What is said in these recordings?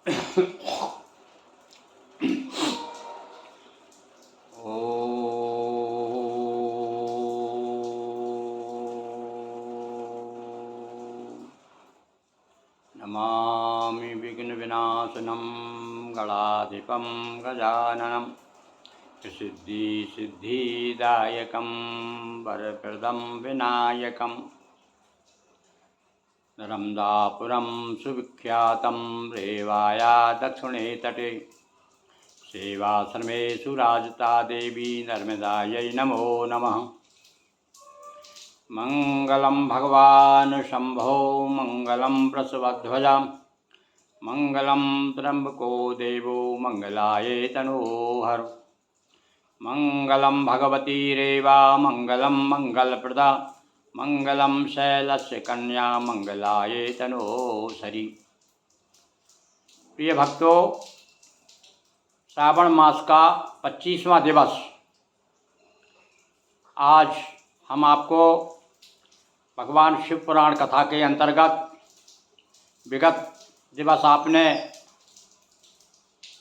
नमामि विघ्नविनाशनं गणाधिपं गजाननं सिद्धिदायकं वरप्रदं विनायकं नर्मदापुरं सुविख्यातं रेवाया दक्षिणे तटे सेवाश्रमे सुराजता देवी नर्मदायै नमो नमः। मंगलम भगवान शंभो मंगलम वृषभध्वजा मंगलम त्र्यंबको देवो मंगलाये तनोहर मंगलम भगवती रेवा मंगलम मंगलप्रदा मंगलम शैलस्य कन्या मंगलाये तनोसरी। प्रिय भक्तों, श्रावण मास का 25वां दिवस। आज हम आपको भगवान शिव पुराण कथा के अंतर्गत विगत दिवस आपने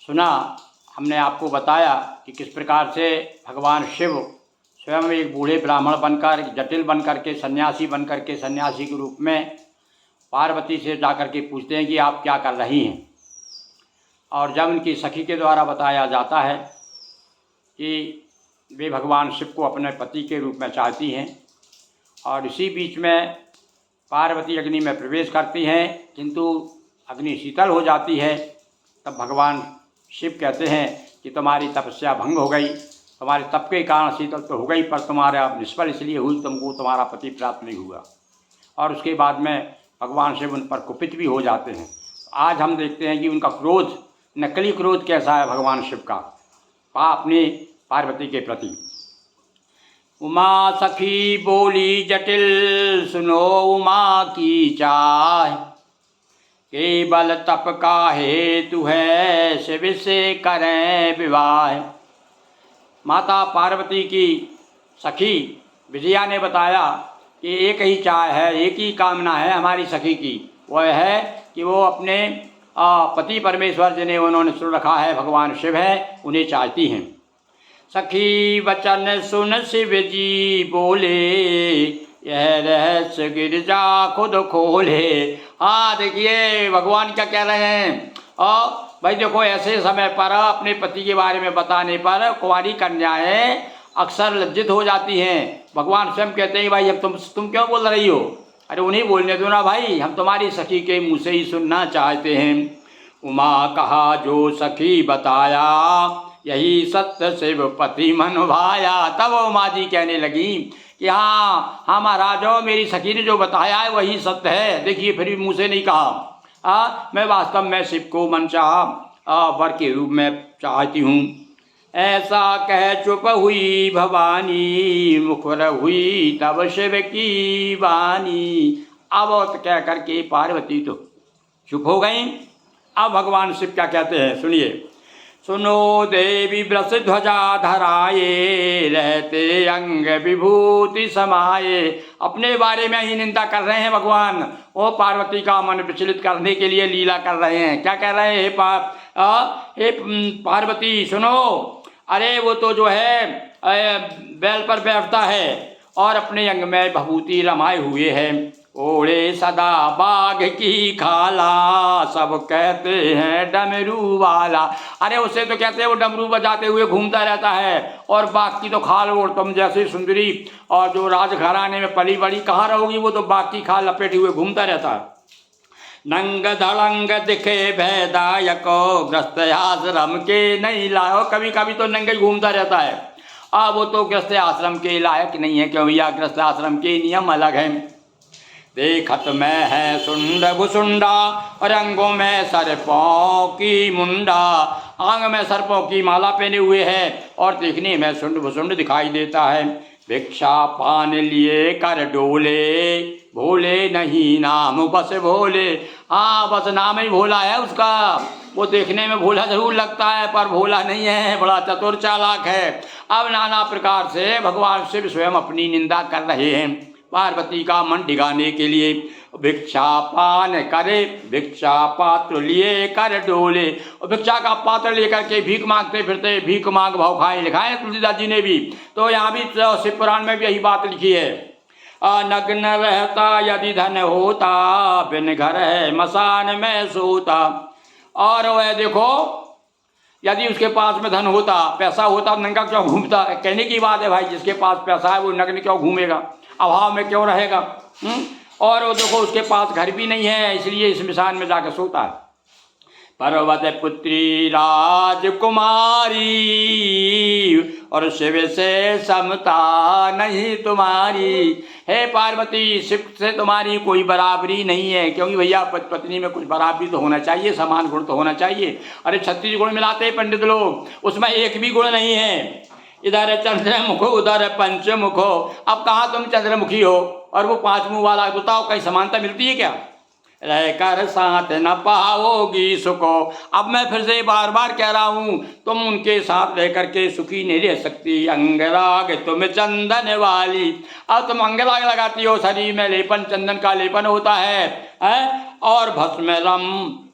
सुना, हमने आपको बताया कि किस प्रकार से भगवान शिव स्वयं एक बूढ़े ब्राह्मण बनकर, जटिल बनकर के, सन्यासी बनकर के, सन्यासी के रूप में पार्वती से जाकर के पूछते हैं कि आप क्या कर रही हैं। और जब उनकी सखी के द्वारा बताया जाता है कि वे भगवान शिव को अपने पति के रूप में चाहती हैं, और इसी बीच में पार्वती अग्नि में प्रवेश करती हैं, किंतु अग्नि शीतल हो जाती है। तब भगवान शिव कहते हैं कि तुम्हारी तपस्या भंग हो गई, तुम्हारे तप के कारण शीतल तो हो गई, पर तुम्हारा निष्फल इसलिए हुई, तुमको तुम्हारा पति प्राप्त नहीं हुआ। और उसके बाद में भगवान शिव उन पर कुपित भी हो जाते हैं। आज हम देखते हैं कि उनका क्रोध, नकली क्रोध कैसा है भगवान शिव का अपनी पार्वती के प्रति। उमा सखी बोली जटिल, सुनो उमा की चाह, केवल तप का हेतु है, शिव से करें विवाह। माता पार्वती की सखी विजया ने बताया कि एक ही चाह है, एक ही कामना है हमारी सखी की, वह है कि वो अपने पति परमेश्वर जिन्हें उन्होंने सुन रखा है भगवान शिव है, उन्हें चाहती हैं। सखी वचन सुन शिव जी बोले, यह रहस्य गिरजा खुद खोले। हाँ देखिए भगवान क्या कह रहे हैं। और भाई देखो, ऐसे समय पर अपने पति के बारे में बताने पर कुंवारी कन्याएं अक्सर लज्जित हो जाती हैं। भगवान स्वयं कहते हैं भाई अब तुम क्यों बोल रही हो, अरे उन्हें बोलने दो ना भाई, हम तुम्हारी सखी के मुँह से ही सुनना चाहते हैं। उमा कहा जो सखी बताया, यही सत्य शिव पति मन भाया। तब उमा जी कहने लगी कि हाँ हाँ महाराज, मेरी सखी ने जो बताया है वही सत्य है। देखिए फिर भी मुँह से नहीं कहा, मैं वास्तव में शिव को मन चाह वर के रूप में चाहती हूँ। ऐसा कह चुप हुई भवानी, मुखर हुई तब शिव की वाणी। अब कह करके पार्वती तो चुप हो गई। अब भगवान शिव क्या कहते हैं सुनिए। सुनो देवी वृष ध्वजा धराए, रहते अंग विभूति समाये। अपने बारे में ही निंदा कर रहे हैं भगवान, वो पार्वती का मन विचलित करने के लिए लीला कर रहे हैं। क्या कह रहे हैं, हे पार्वती सुनो, अरे वो तो जो है बैल पर बैठता है और अपने अंग में विभूति रमाए हुए है, ओढ़े सदा बाघ की खाला, सब कहते हैं डमरू वाला। अरे उसे तो कहते हैं वो डमरू बजाते हुए घूमता रहता है, और बाघ की तो खाल ओढ़, तुम जैसी सुंदरी और जो राजघराने में पली बड़ी कहाँ रहोगी, वो तो बाघ की खाल लपेटे हुए घूमता रहता है। नंग धड़ंग दिखे भयदायको, ग्रस्त आश्रम के नहीं लायो। कभी कभी तो नंगे घूमता रहता है। वो तो ग्रस्त आश्रम के लायक नहीं है, क्यों भैया, ग्रस्त आश्रम के नियम अलग हैं। देखत में है सुंड भुसुंडा, और अंगों में सर्पों की मुंडा। आंग में सर्पों की माला पहने हुए है और देखने में सुंड भुसुंड दिखाई देता है। भिक्षा पान लिए कर डोले, भोले नहीं नाम बस भोले। हाँ बस नाम ही भोला है उसका, वो देखने में भोला जरूर लगता है पर भोला नहीं है, बड़ा चतुर चालाक है। अब नाना प्रकार से भगवान शिव स्वयं अपनी निंदा कर रहे हैं। पार्वती का मन डिगाने के लिए। भिक्षा पान करे, भिक्षा पात्र लिए कर डोले, और भिक्षा का पात्र लेकर के भीख मांगते फिरते, भीख मांग भाव खाए, लिखा है तुलसीदास जी ने भी। तो यहाँ भी शिव पुराण में भी यही बात लिखी है। नग्न रहता यदि धन होता, बिन घर है मसान में सोता। और वह देखो, यदि उसके पास में धन होता, पैसा होता, नंगा क्यों घूमता? कहने की बात है भाई, जिसके पास पैसा है वो नग्न क्यों घूमेगा, अभाव में क्यों रहेगा? और वो देखो उसके पास घर भी नहीं है, इसलिए इस मिसान में जाकर सोता है। पर्वत पुत्री राजकुमारी, और शिव से समता नहीं तुम्हारी। हे पार्वती, शिव से तुम्हारी कोई बराबरी नहीं है, क्योंकि भैया पत्नी में कुछ बराबरी तो होना चाहिए, समान गुण तो होना चाहिए। अरे 36 गुण मिलाते हैं पंडित लोग, उसमें एक भी गुण नहीं है। इधर चंद्रमुख उधर पंचमुख, अब कहाँ तुम चंद्रमुखी हो और वो 5 मुँह वाला? बताओ, कहीं समानता मिलती है क्या? रहकर साथ न पाओगी सुखो। अब मैं फिर से बार बार कह रहा हूँ, तुम उनके साथ रह करके सुखी नहीं रह सकती। अंगराग तुम चंदन वाली, अब तुम अंगराग लगाती हो, शरीर में लेपन, चंदन का लेपन होता है? और भस्म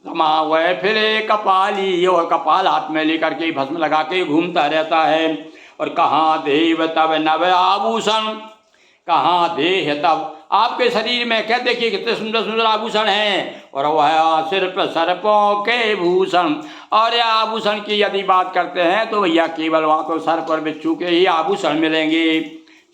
रमावे फिरे कपाली, और कपाल हाथ में लेकर के भस्म लगा के घूमता रहता है। और कहाँ देव तब नव आभूषण, कहाँ देह तब, आपके शरीर में क्या देखिए कितने सुंदर सुंदर आभूषण हैं। और वह सिर पर सर्पों के भूषण, और यह आभूषण की यदि बात करते हैं तो भैया केवल वहाँ तो सर पर बिच्छू के ही आभूषण मिलेंगे।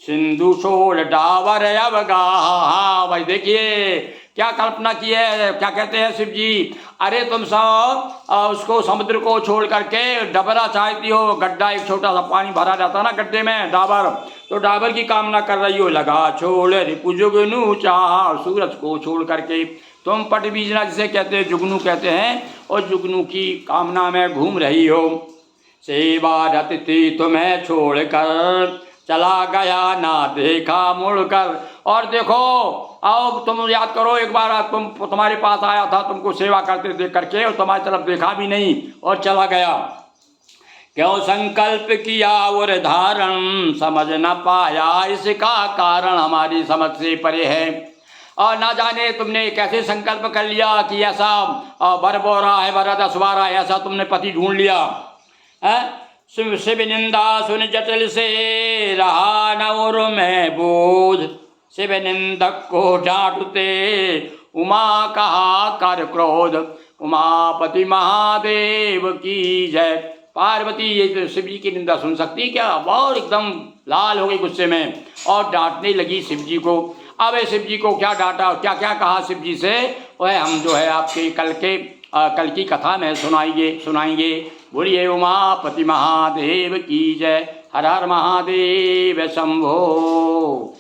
सिंधु सोल डावर अवगाहा, भाई देखिए क्या कल्पना की है, क्या कहते हैं शिव जी? अरे तुम सब उसको समुद्र को छोड़ करके डबरा चाहती हो, गड्ढा एक छोटा सा पानी भरा जाता ना गड्ढे में, डाबर, तो डाबर की कामना कर रही हो। लगा छोड़ रिपु जुगनू चाह, सूरज को छोड़ करके तुम पट बीजना जिसे कहते हैं, जुगनू कहते हैं, और जुगनू की कामना में घूम रही हो। सेवा रति तुम्हें छोड़ कर चला गया ना देखा मुड़कर, और देखो आओ तुम याद करो एक बार, तुम्हारे पास आया था, तुमको सेवा करते देख करके, और तुम्हारी तरफ देखा भी नहीं और चला गया। क्यों संकल्प किया और धारण, समझ न पाया इसका कारण हमारी समझ से परे है। और ना जाने तुमने कैसे संकल्प कर लिया कि ऐसा बर बोरा है, बर 10 12 ऐसा तुमने पति ढूंढ लिया है? शिव निंदा सुन जटिल से रहा न और में बोध, शिव निंदक को डांटते उमा कहा कर क्रोध। उमापति महादेव की जय। पार्वती ये तो शिव जी की निंदा सुन सकती क्या? और एकदम लाल हो गई गुस्से में और डांटने लगी शिव जी को। अब शिव जी को क्या डांटा, क्या क्या कहा शिव जी से, वह हम जो है आपके कल की कथा में सुनाएंगे। बोलिए उमापति महादेव की जय। हर हर महादेव शंभो।